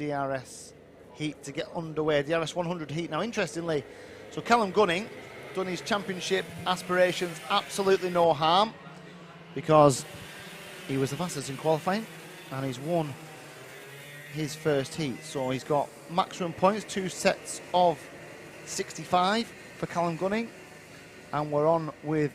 DRS heat to get underway. DRS100 heat. Now, interestingly, so Callum Gunning done his championship aspirations absolutely no harm, because he was the fastest in qualifying and he's won his first heat. So he's got maximum points, 2 sets of 65 for Callum Gunning. And we're on with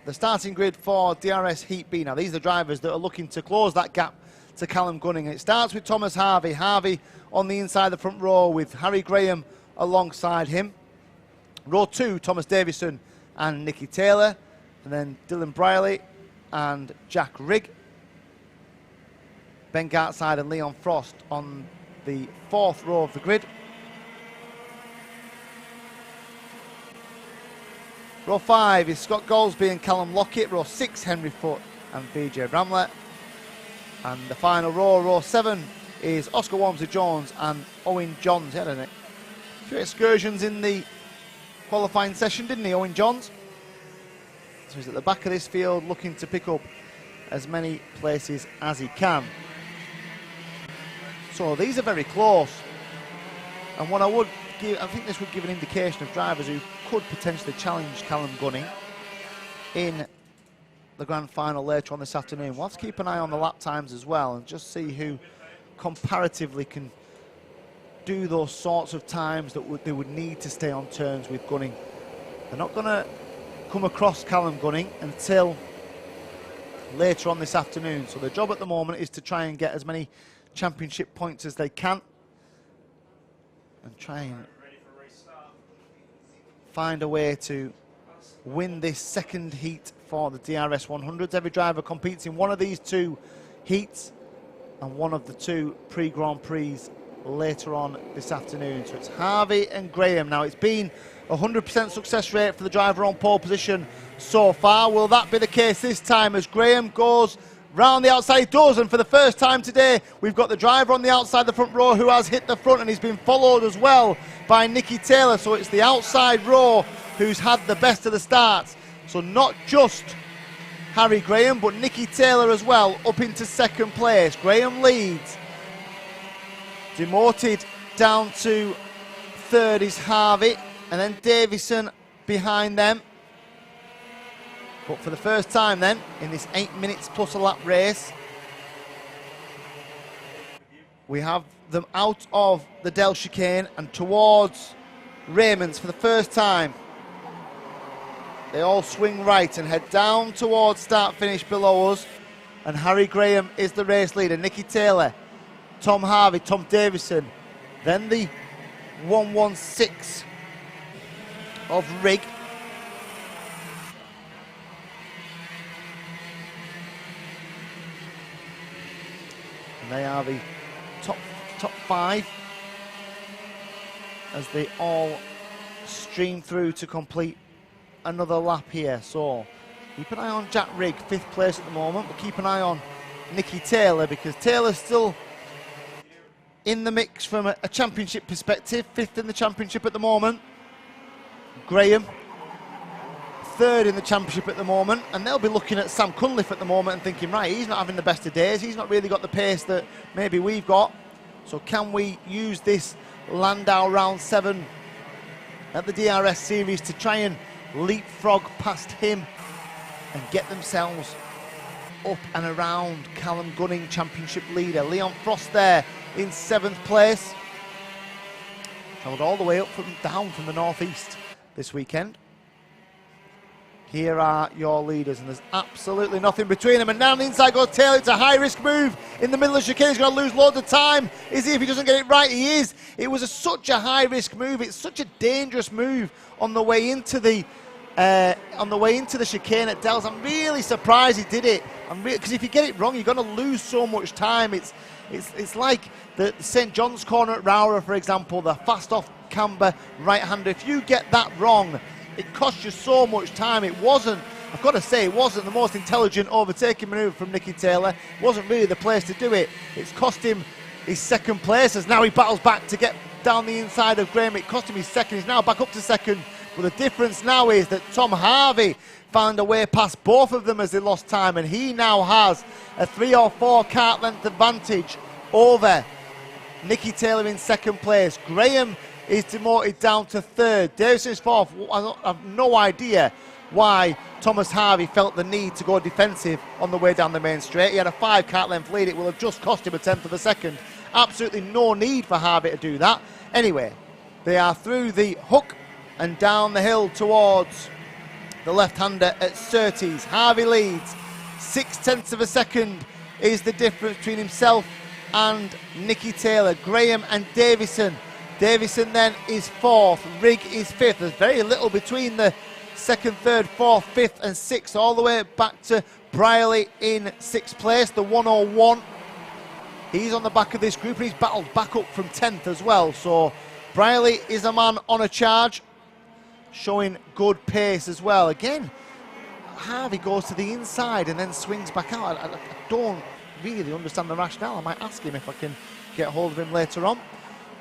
the starting grid for DRS Heat B. Now, these are the drivers that are looking to close that gap to Callum Gunning. It starts with Thomas Harvey. Harvey on the inside of the front row with Harry Graham alongside him. Row 2, Thomas Davison and Nicky Taylor. And then Dylan Briley and Jack Rigg. Ben Gartside and Leon Frost on the 4th row of the grid. Row 5 is Scott Goldsby and Callum Lockett. Row 6, Henry Foote and VJ Bramlett. And the final row, row 7, is Oscar Walmsley-Jones and Owen Johns. He had a few excursions in the qualifying session, didn't he, Owen Johns? So he's at the back of this field looking to pick up as many places as he can. So these are very close. And what I would give, I think this would give an indication of drivers who could potentially challenge Callum Gunning in the grand final later on this afternoon. We'll have to keep an eye on the lap times as well and just see who comparatively can do those sorts of times that they would need to stay on terms with Gunning. They're not going to come across Callum Gunning until later on this afternoon. So the job at the moment is to try and get as many championship points as they can and try and find a way to win this second heat for the DRS 100s. Every driver competes in one of these 2 heats and one of the 2 pre-Grand Prix later on this afternoon. So it's Harvey and Graham. Now, it's been 100% success rate for the driver on pole position so far. Will that be the case this time as Graham goes round the outside? He does, and for the first time today, we've got the driver on the outside the front row who has hit the front, and he's been followed as well by Nicky Taylor. So it's the outside row who's had the best of the starts. So not just Harry Graham, but Nicky Taylor as well, up into 2nd place. Graham leads. Demoted down to 3rd is Harvey, and then Davison behind them. But for the first time then, in this 8 minutes plus a lap race, we have them out of the Dell chicane and towards Raymond's for the first time. They all swing right and head down towards start-finish below us. And Harry Graham is the race leader. Nicky Taylor, Tom Harvey, Tom Davison. Then the 116 of Rigg. And they are the top 5 as they all stream through to complete another lap here. So keep an eye on Jack Rigg, 5th place at the moment, but keep an eye on Nicky Taylor, because Taylor's still in the mix from a championship perspective, 5th in the championship at the moment. Graham, 3rd in the championship at the moment, and they'll be looking at Sam Cunliffe at the moment and thinking, right, he's not having the best of days, he's not really got the pace that maybe we've got. So can we use this Llandow round 7 at the DRS series to try and leapfrog past him and get themselves up and around Callum Gunning, championship leader. Leon Frost there in 7th place. Travelled all the way up down from the northeast this weekend. Here are your leaders, and there's absolutely nothing between them. And now on the inside goes Taylor. It's a high-risk move in the middle of the chicane. He's going to lose loads of time. Is he? If he doesn't get it right, he is. It was such a high-risk move. It's such a dangerous move on the way into the chicane at Dells. I'm really surprised he did it. Because if you get it wrong, you're going to lose so much time. It's like the St John's corner at Rowra, for example, the fast-off camber right-hander. If you get that wrong, it costs you so much time. It wasn't, I've got to say, it wasn't the most intelligent overtaking manoeuvre from Nicky Taylor. It wasn't really the place to do it. It's cost him his 2nd place, as now he battles back to get down the inside of Graham. It cost him his 2nd. He's now back up to 2nd. But the difference now is that Tom Harvey found a way past both of them as they lost time, and he now has a 3 or 4 kart length advantage over Nicky Taylor in second place. Graham is demoted down to third. Davison is fourth. I have no idea why Thomas Harvey felt the need to go defensive on the way down the main straight. He had a 5 kart length lead. It will have just cost him a tenth of a second. Absolutely no need for Harvey to do that. Anyway, they are through the hook and down the hill towards the left-hander at Surtees. Harvey leads. 0.6 of a second is the difference between himself and Nicky Taylor. Graham and Davison. Davison then is fourth. Rigg is fifth. There's very little between the second, third, fourth, fifth and sixth, all the way back to Brierley in sixth place, the 101. He's on the back of this group and he's battled back up from 10th as well. So Brierley is a man on a charge, showing good pace as well. Again, Harvey goes to the inside and then swings back out. I don't really understand the rationale. I might ask him if I can get hold of him later on.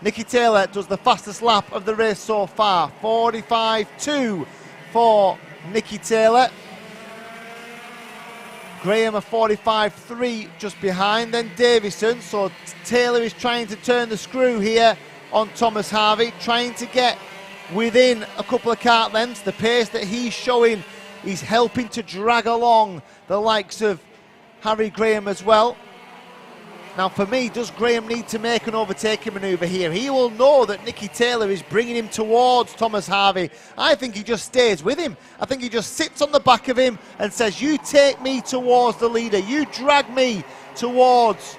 Nicky Taylor does the fastest lap of the race so far, 45.2 for Nicky Taylor. Graham a 45.3 just behind, then Davison. So Taylor is trying to turn the screw here on Thomas Harvey, trying to get within a couple of kart lengths. The pace that he's showing, he's helping to drag along the likes of Harry Graham as well. Now for me, does Graham need to make an overtaking manoeuvre here? He will know that Nicky Taylor is bringing him towards Thomas Harvey. I think he just stays with him. I think he just sits on the back of him and says, you take me towards the leader, you drag me towards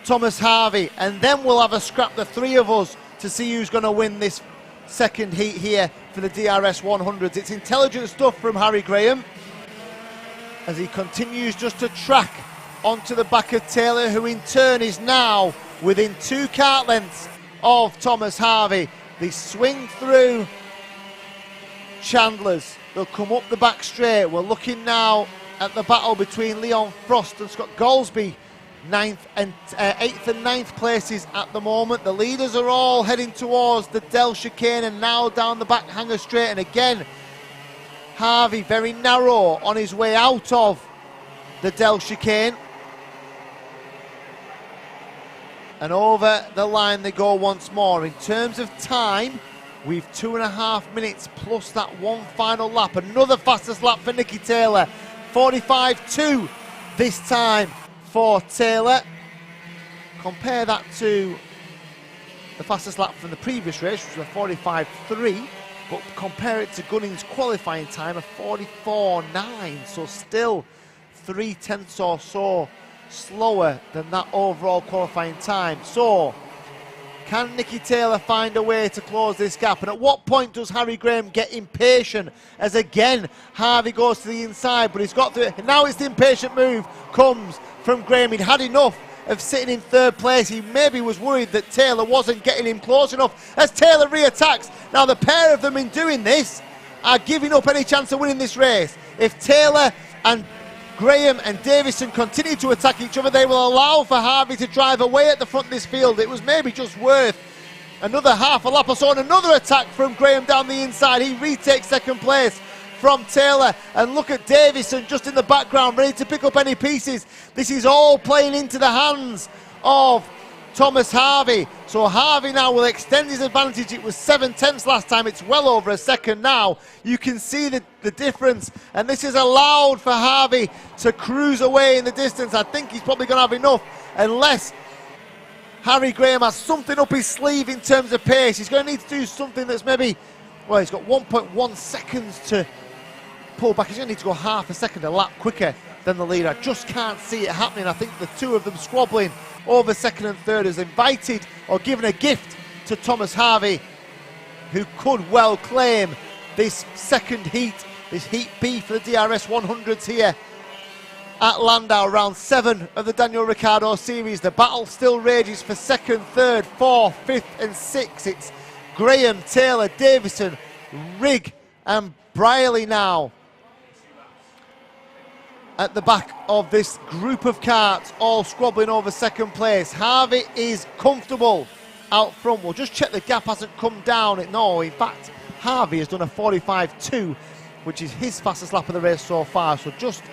Thomas Harvey, and then we'll have a scrap, the three of us, to see who's going to win this second heat here for the DRS100s. It's intelligent stuff from Harry Graham as he continues just to track onto the back of Taylor, who in turn is now within 2 kart lengths of Thomas Harvey. They swing through Chandler's. They'll come up the back straight. We're looking now at the battle between Leon Frost and Scott Goldsby. 8th and 9th places at the moment. The leaders are all heading towards the Dell chicane and now down the back hanger straight. And again, Harvey very narrow on his way out of the Dell chicane. And over the line they go once more. In terms of time, we've 2.5 minutes plus that one final lap. Another fastest lap for Nicky Taylor. 45.2 this time for Taylor. Compare that to the fastest lap from the previous race, which was a 45.3. But compare it to Gunning's qualifying time of 44.9. So still 0.3 or so slower than that overall qualifying time. So can Nicky Taylor find a way to close this gap? And at what point does Harry Graham get impatient, as again Harvey goes to the inside, but he's got through it. Now it's the impatient move comes from Graham. He'd had enough of sitting in third place. He maybe was worried that Taylor wasn't getting him close enough as Taylor re-attacks. Now the pair of them in doing this are giving up any chance of winning this race. If Taylor and Graham and Davison continue to attack each other, they will allow for Harvey to drive away at the front of this field. It was maybe just worth another half a lap or so, and another attack from Graham down the inside. He retakes second place from Taylor, and look at Davison just in the background, ready to pick up any pieces. This is all playing into the hands of Thomas Harvey. So Harvey now will extend his advantage. It was 0.7 last time. It's well over a second now. You can see the difference, and this has allowed for Harvey to cruise away in the distance. I think he's probably going to have enough, unless Harry Graham has something up his sleeve in terms of pace. He's going to need to do something that's maybe, well, he's got 1.1 seconds to pull back. He's going to need to go half a second a lap quicker than the leader. I just can't see it happening. I think the two of them squabbling over second and third has invited or given a gift to Thomas Harvey, who could well claim this second heat, this heat B for the DRS100s here at Llandow, round 7 of the Daniel Ricciardo series. The battle still rages for second, third, fourth, fifth and sixth. It's Graham, Taylor, Davison, Rigg and Brierley now at the back of this group of karts, all squabbling over second place. Harvey is comfortable out front. We'll just check the gap hasn't come down. No, in fact, Harvey has done a 45.2, which is his fastest lap of the race so far. So just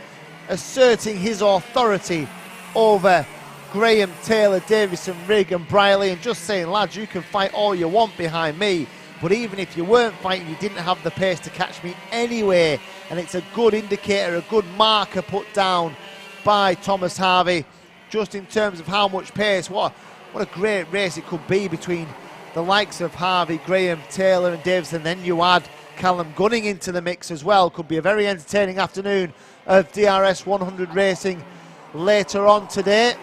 asserting his authority over Graham, Taylor, Davison, Rigg and Briley, and just saying, lads, you can fight all you want behind me, but even if you weren't fighting, you didn't have the pace to catch me anyway. And it's a good indicator, a good marker put down by Thomas Harvey, just in terms of how much pace. What a great race it could be between the likes of Harvey, Graham, Taylor and Davison. Then you add Callum Gunning into the mix as well. Could be a very entertaining afternoon of DRS 100 racing later on today.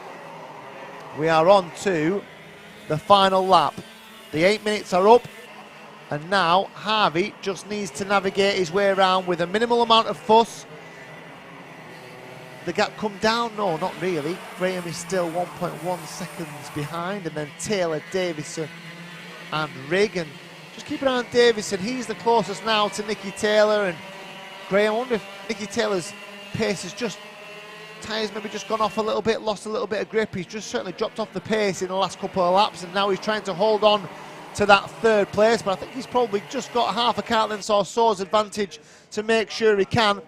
We are on to the final lap. The 8 minutes are up, and now Harvey just needs to navigate his way around with a minimal amount of fuss. The gap come down? No, not really. Graham is still 1.1 seconds behind, and then Taylor, Davison and Rigg. And just keep an eye on Davison. He's the closest now to Nicky Taylor and Graham. I wonder if Nicky Taylor's pace has just, tyres maybe just gone off a little bit, lost a little bit of grip. He's just certainly dropped off the pace in the last couple of laps, and now he's trying to hold on to that third place, but I think he's probably just got half a car length or so's advantage to make sure he can.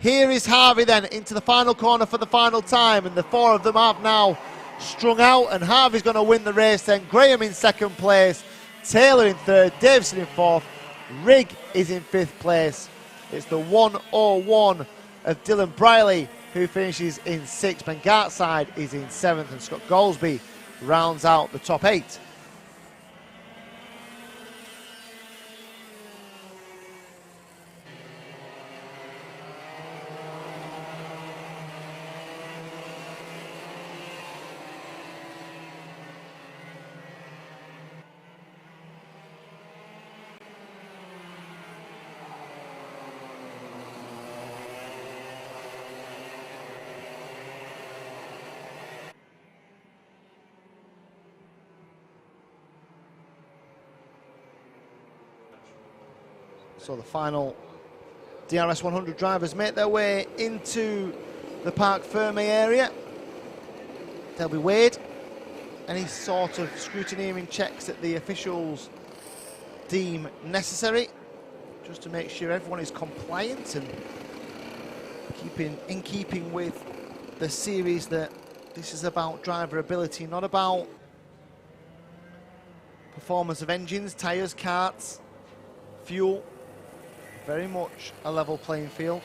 Here is Harvey then into the final corner for the final time, and the four of them have now strung out, and Harvey's going to win the race then. Graham in second place, Taylor in third, Davison in fourth, Rigg is in fifth place. It's the 101 of Dylan Briley who finishes in sixth. Ben Gartside is in seventh, and Scott Goldsby rounds out the top 8. So the final DRS 100 drivers make their way into the Parc Ferme area. They'll be weighed. Any sort of scrutineering checks that the officials deem necessary, just to make sure everyone is compliant and in keeping with the series, that this is about driver ability, not about performance of engines, tyres, karts, fuel. Very much a level playing field.